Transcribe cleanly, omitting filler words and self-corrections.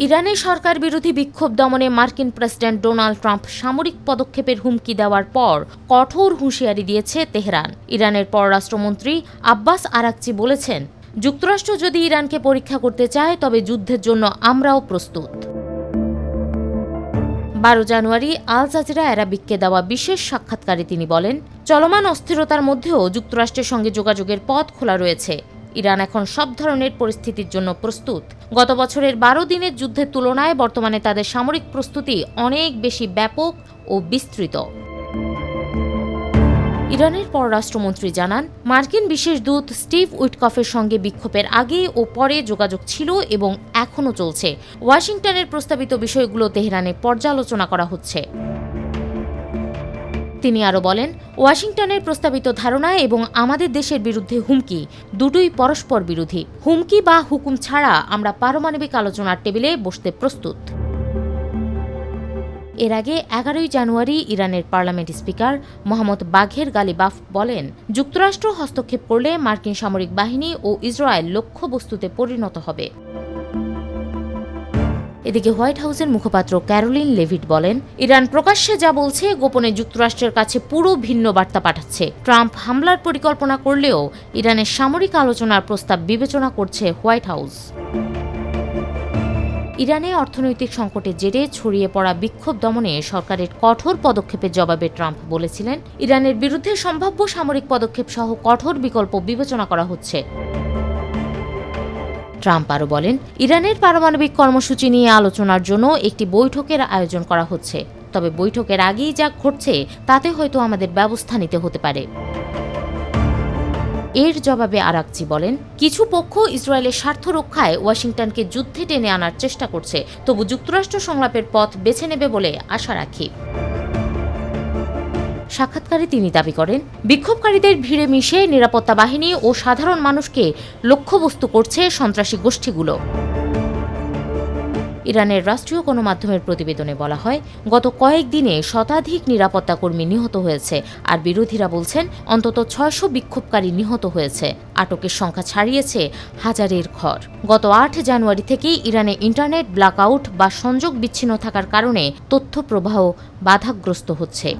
ইরানে সরকার বিরোধী বিক্ষোভ দমনে মার্কিন প্রেসিডেন্ট ডোনাল্ড ট্রাম্প সামরিক পদক্ষেপের হুমকি দেওয়ার পর কঠোর হুঁশিয়ারি দিয়েছে তেহরান। ইরানের পররাষ্ট্রমন্ত্রী আব্বাস আরাকচি বলেছেন, যুক্তরাষ্ট্র যদি ইরানকে পরীক্ষা করতে চায় তবে যুদ্ধের জন্য আমরাও প্রস্তুত। 12 জানুয়ারি আল জাজিরা অ্যারাবিককে দেওয়া বিশেষ সাক্ষাৎকারে তিনি বলেন, চলমান অস্থিরতার মধ্যেও যুক্তরাষ্ট্রের সঙ্গে যোগাযোগের পথ খোলা রয়েছে। ইরান এখন সব ধরনের পরিস্থিতির জন্য প্রস্তুত। গত বছরের 12 দিনের যুদ্ধের তুলনায় বর্তমানে তাদের সামরিক প্রস্তুতি অনেক বেশি ব্যাপক ও বিস্তৃত। ইরানের পররাষ্ট্রমন্ত্রী জানান, মার্কিন বিশেষ দূত স্টিভ উইটকফের সঙ্গে বিক্ষোভের আগে ও পরে যোগাযোগ ছিল এবং এখনও চলছে। ওয়াশিংটনের প্রস্তাবিত বিষয়গুলো তেহরানে পর্যালোচনা করা হচ্ছে। তিনি আরও বলেন, ওয়াশিংটনের প্রস্তাবিত ধারণা এবং আমাদের দেশের বিরুদ্ধে হুমকি দুটোই পরস্পর বিরোধী। হুমকি বা হুকুম ছাড়া আমরা পারমাণবিক আলোচনার টেবিলে বসতে প্রস্তুত। এর আগে 11 জানুয়ারি ইরানের পার্লামেন্ট স্পিকার মোহাম্মদ বাঘের গালিবাফ বলেন, যুক্তরাষ্ট্র হস্তক্ষেপ করলে মার্কিন সামরিক বাহিনী ও ইসরায়েল লক্ষ্যবস্তুতে পরিণত হবে। এদিকে হোয়াইট হাউসের মুখপাত্র ক্যারোলিন লেভিট বলেন, ইরান প্রকাশ্যে যা বলছে গোপনে যুক্তরাষ্ট্রের কাছে পুরো ভিন্ন বার্তা পাঠাচ্ছে। ট্রাম্প হামলার পরিকল্পনা করলেও ইরানের সামরিক আলোচনার প্রস্তাব বিবেচনা করছে হোয়াইট হাউস। ইরানে অর্থনৈতিক সংকটের জেরে ছড়িয়ে পড়া বিক্ষোভ দমনে সরকারের কঠোর পদক্ষেপের জবাবে ট্রাম্প বলেছিলেন, ইরানের বিরুদ্ধে সম্ভাব্য সামরিক পদক্ষেপ সহ কঠোর বিকল্প বিবেচনা করা হচ্ছে। ট্রাম্প আরও বলেন, ইরানের পারমাণবিক কর্মসূচি নিয়ে আলোচনার জন্য একটি বৈঠকের আয়োজন করা হচ্ছে, তবে বৈঠকের আগেই যা ঘটছে তাতে হয়তো আমাদের ব্যবস্থা নিতে হতে পারে। এর জবাবে আরাকচি বলেন, কিছু পক্ষ ইসরায়েলের স্বার্থ রক্ষায় ওয়াশিংটনকে যুদ্ধে টেনে আনার চেষ্টা করছে, তবু যুক্তরাষ্ট্র সংলাপের পথ বেছে নেবে বলে আশা রাখি। সাক্ষাৎকারে তিনি দাবি করেন, বিক্ষোভকারীদের ভিড়ে মিশে নিরাপত্তা বাহিনী ও সাধারণ মানুষকে লক্ষ্যবস্তু করছে সন্ত্রাসী গোষ্ঠীগুলো। ইরানের রাষ্ট্রীয় গণমাধ্যমের প্রতিবেদনে বলা হয়, গত কয়েকদিনে শতাধিক নিরাপত্তা কর্মী নিহত হয়েছে, আর বিরোধীরা বলছেন অন্তত 600 বিক্ষোভকারী নিহত হয়েছে। আটকের সংখ্যা ছাড়িয়েছে হাজারের ঘর। গত 8 জানুয়ারি থেকেই ইরানে ইন্টারনেট ব্ল্যাকআউট বা সংযোগ বিচ্ছিন্ন থাকার কারণে তথ্য প্রবাহ বাধাগ্রস্ত হচ্ছে।